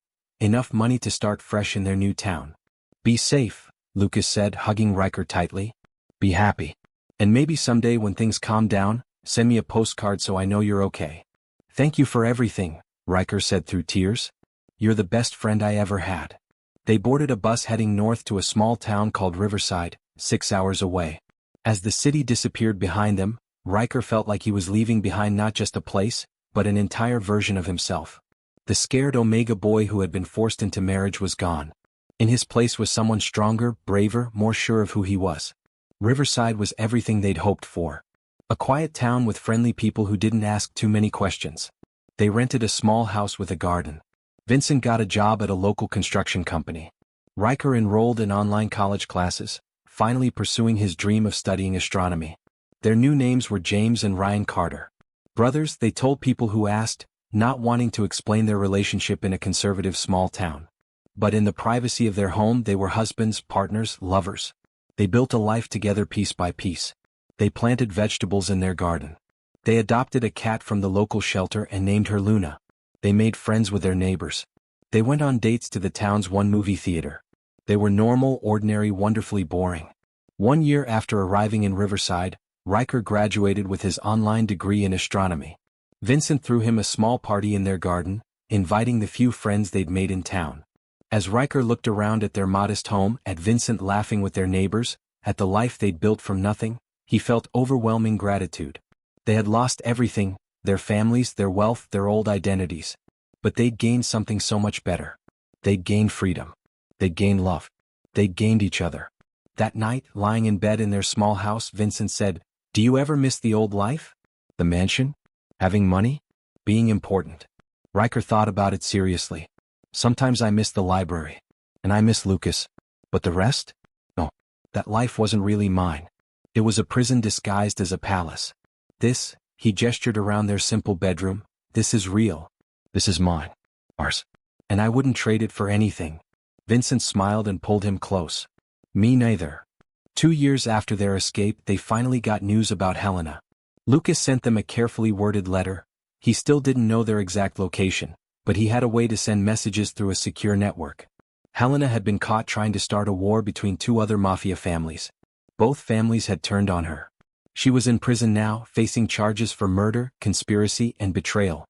Enough money to start fresh in their new town. Be safe, Lucas said, hugging Riker tightly. Be happy. And maybe someday when things calm down, send me a postcard so I know you're okay. Thank you for everything, Riker said through tears. You're the best friend I ever had. They boarded a bus heading north to a small town called Riverside, 6 hours away. As the city disappeared behind them, Riker felt like he was leaving behind not just a place, but an entire version of himself. The scared Omega boy who had been forced into marriage was gone. In his place was someone stronger, braver, more sure of who he was. Riverside was everything they'd hoped for. A quiet town with friendly people who didn't ask too many questions. They rented a small house with a garden. Vincent got a job at a local construction company. Riker enrolled in online college classes, finally pursuing his dream of studying astronomy. Their new names were James and Ryan Carter. Brothers, they told people who asked, not wanting to explain their relationship in a conservative small town. But in the privacy of their home they were husbands, partners, lovers. They built a life together piece by piece. They planted vegetables in their garden. They adopted a cat from the local shelter and named her Luna. They made friends with their neighbors. They went on dates to the town's one movie theater. They were normal, ordinary, wonderfully boring. 1 year after arriving in Riverside, Riker graduated with his online degree in astronomy. Vincent threw him a small party in their garden, inviting the few friends they'd made in town. As Riker looked around at their modest home, at Vincent laughing with their neighbors, at the life they'd built from nothing, he felt overwhelming gratitude. They had lost everything, their families, their wealth, their old identities. But they'd gained something so much better. They'd gained freedom. They'd gained love. They'd gained each other. That night, lying in bed in their small house, Vincent said, "Do you ever miss the old life? The mansion? Having money? Being important?" Riker thought about it seriously. "Sometimes I miss the library. And I miss Lucas. But the rest? No. That life wasn't really mine. It was a prison disguised as a palace. This," he gestured around their simple bedroom, "this is real. This is mine. Ours. And I wouldn't trade it for anything." Vincent smiled and pulled him close. Me neither. 2 years after their escape, they finally got news about Helena. Lucas sent them a carefully worded letter. He still didn't know their exact location, but he had a way to send messages through a secure network. Helena had been caught trying to start a war between two other Mafia families. Both families had turned on her. She was in prison now, facing charges for murder, conspiracy, and betrayal.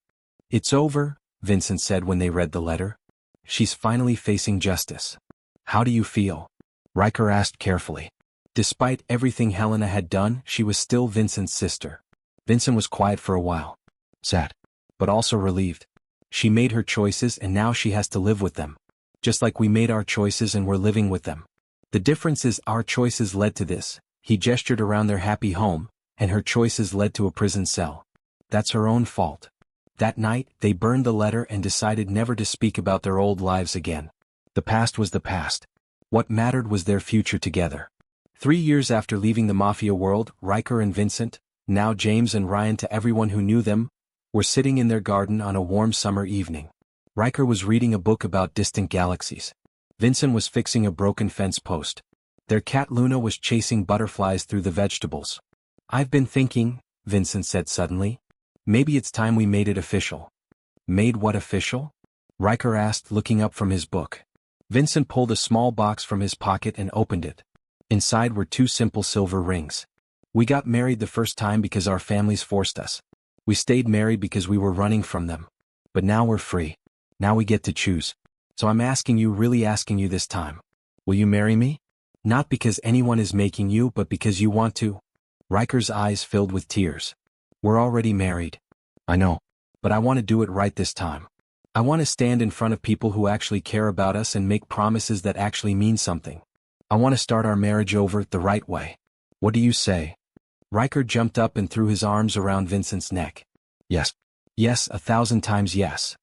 It's over, Vincent said when they read the letter. She's finally facing justice. How do you feel? Riker asked carefully. Despite everything Helena had done, she was still Vincent's sister. Vincent was quiet for a while. Sad. But also relieved. She made her choices and now she has to live with them. Just like we made our choices and we're living with them. The difference is our choices led to this. He gestured around their happy home, and her choices led to a prison cell. That's her own fault. That night, they burned the letter and decided never to speak about their old lives again. The past was the past. What mattered was their future together. 3 years after leaving the Mafia world, Riker and Vincent, now James and Ryan to everyone who knew them, were sitting in their garden on a warm summer evening. Riker was reading a book about distant galaxies. Vincent was fixing a broken fence post. Their cat Luna was chasing butterflies through the vegetables. I've been thinking, Vincent said suddenly. Maybe it's time we made it official. Made what official? Riker asked, looking up from his book. Vincent pulled a small box from his pocket and opened it. Inside were 2 simple silver rings. We got married the first time because our families forced us. We stayed married because we were running from them. But now we're free. Now we get to choose. So I'm asking you, really asking you this time. Will you marry me? Not because anyone is making you, but because you want to. Riker's eyes filled with tears. We're already married. I know. But I want to do it right this time. I want to stand in front of people who actually care about us and make promises that actually mean something. I want to start our marriage over the right way. What do you say? Riker jumped up and threw his arms around Vincent's neck. Yes. Yes, 1,000 times yes.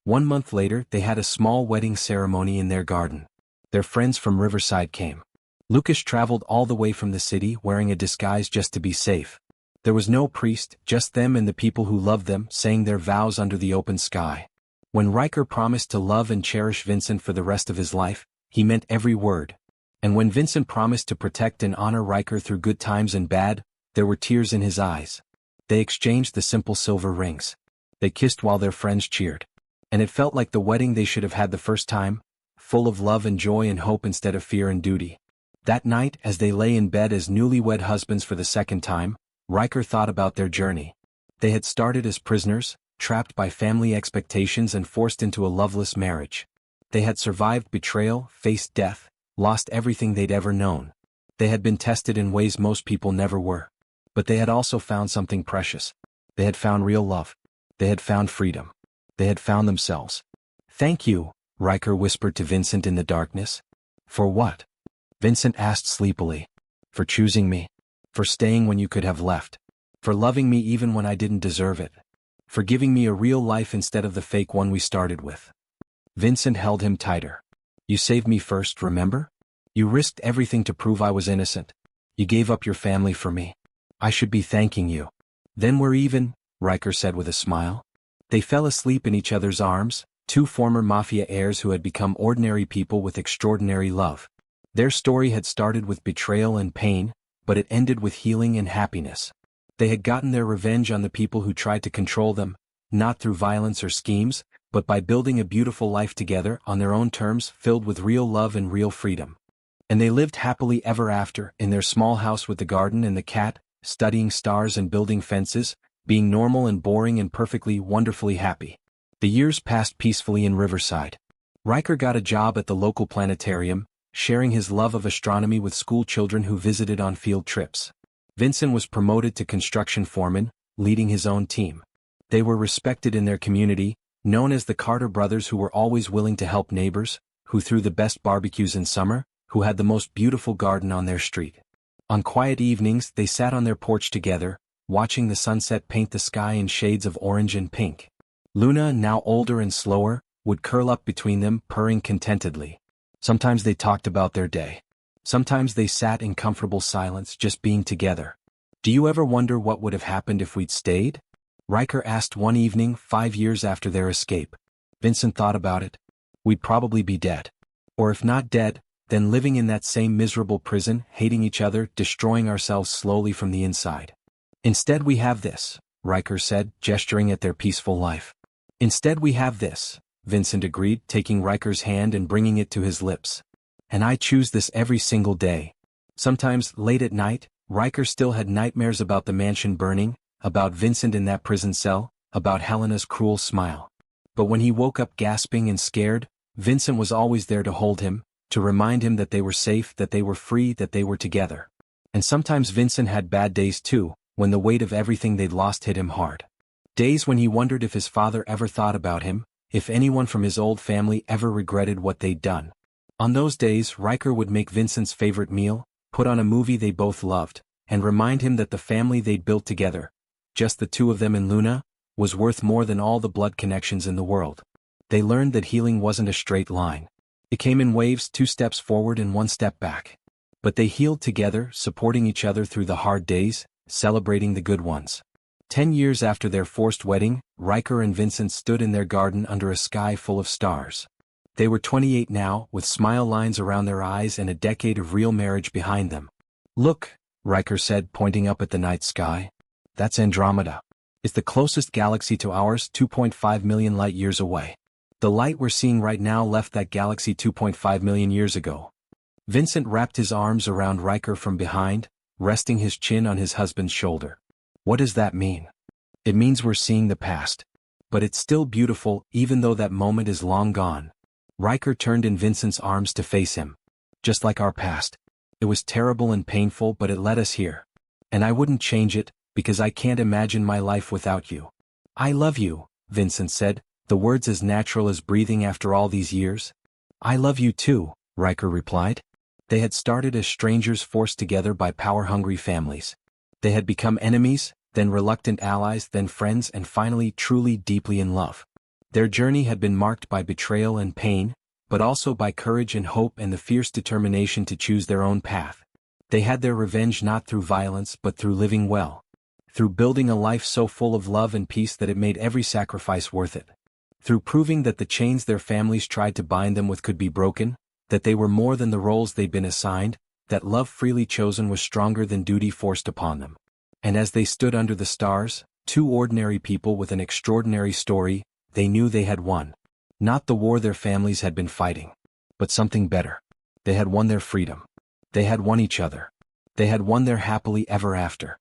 1 month later, they had a small wedding ceremony in their garden. Their friends from Riverside came. Lucas traveled all the way from the city wearing a disguise just to be safe. There was no priest, just them and the people who loved them saying their vows under the open sky. When Riker promised to love and cherish Vincent for the rest of his life, he meant every word. And when Vincent promised to protect and honor Riker through good times and bad, there were tears in his eyes. They exchanged the simple silver rings. They kissed while their friends cheered. And it felt like the wedding they should have had the first time, full of love and joy and hope instead of fear and duty. That night, as they lay in bed as newlywed husbands for the second time, Riker thought about their journey. They had started as prisoners, trapped by family expectations and forced into a loveless marriage. They had survived betrayal, faced death, lost everything they'd ever known. They had been tested in ways most people never were. But they had also found something precious. They had found real love. They had found freedom. They had found themselves. Thank you, Riker whispered to Vincent in the darkness. For what? Vincent asked sleepily. For choosing me. For staying when you could have left. For loving me even when I didn't deserve it. For giving me a real life instead of the fake one we started with. Vincent held him tighter. You saved me first, remember? You risked everything to prove I was innocent. You gave up your family for me. I should be thanking you. Then we're even, Riker said with a smile. They fell asleep in each other's arms, 2 former Mafia heirs who had become ordinary people with extraordinary love. Their story had started with betrayal and pain, but it ended with healing and happiness. They had gotten their revenge on the people who tried to control them, not through violence or schemes, but by building a beautiful life together on their own terms filled with real love and real freedom. And they lived happily ever after in their small house with the garden and the cat, studying stars and building fences, being normal and boring and perfectly, wonderfully happy. The years passed peacefully in Riverside. Riker got a job at the local planetarium, sharing his love of astronomy with school children who visited on field trips. Vincent was promoted to construction foreman, leading his own team. They were respected in their community, known as the Carter brothers, who were always willing to help neighbors, who threw the best barbecues in summer, who had the most beautiful garden on their street. On quiet evenings, they sat on their porch together, watching the sunset paint the sky in shades of orange and pink. Luna, now older and slower, would curl up between them, purring contentedly. Sometimes they talked about their day. Sometimes they sat in comfortable silence, just being together. Do you ever wonder what would have happened if we'd stayed? Riker asked one evening, 5 years after their escape. Vincent thought about it. We'd probably be dead. Or if not dead, then living in that same miserable prison, hating each other, destroying ourselves slowly from the inside. Instead we have this, Riker said, gesturing at their peaceful life. Instead we have this, Vincent agreed, taking Riker's hand and bringing it to his lips. And I choose this every single day. Sometimes, late at night, Riker still had nightmares about the mansion burning, about Vincent in that prison cell, about Helena's cruel smile. But when he woke up gasping and scared, Vincent was always there to hold him, to remind him that they were safe, that they were free, that they were together. And sometimes Vincent had bad days too, when the weight of everything they'd lost hit him hard. Days when he wondered if his father ever thought about him, if anyone from his old family ever regretted what they'd done. On those days, Riker would make Vincent's favorite meal, put on a movie they both loved, and remind him that the family they'd built together, just the two of them and Luna, was worth more than all the blood connections in the world. They learned that healing wasn't a straight line. It came in waves, 2 steps forward and 1 step back. But they healed together, supporting each other through the hard days, celebrating the good ones. 10 years after their forced wedding, Riker and Vincent stood in their garden under a sky full of stars. They were 28 now, with smile lines around their eyes and a decade of real marriage behind them. Look, Riker said, pointing up at the night sky. That's Andromeda. It's the closest galaxy to ours, 2.5 million light-years away. The light we're seeing right now left that galaxy 2.5 million years ago. Vincent wrapped his arms around Riker from behind, resting his chin on his husband's shoulder. What does that mean? It means we're seeing the past. But it's still beautiful, even though that moment is long gone. Riker turned in Vincent's arms to face him. Just like our past. It was terrible and painful, but it led us here. And I wouldn't change it, because I can't imagine my life without you. I love you, Vincent said, the words as natural as breathing after all these years. I love you too, Riker replied. They had started as strangers forced together by power-hungry families. They had become enemies, then reluctant allies, then friends, and finally truly deeply in love. Their journey had been marked by betrayal and pain, but also by courage and hope and the fierce determination to choose their own path. They had their revenge not through violence but through living well. Through building a life so full of love and peace that it made every sacrifice worth it. Through proving that the chains their families tried to bind them with could be broken, that they were more than the roles they'd been assigned, that love freely chosen was stronger than duty forced upon them. And as they stood under the stars, 2 ordinary people with an extraordinary story, they knew they had won. Not the war their families had been fighting, but something better. They had won their freedom. They had won each other. They had won their happily ever after.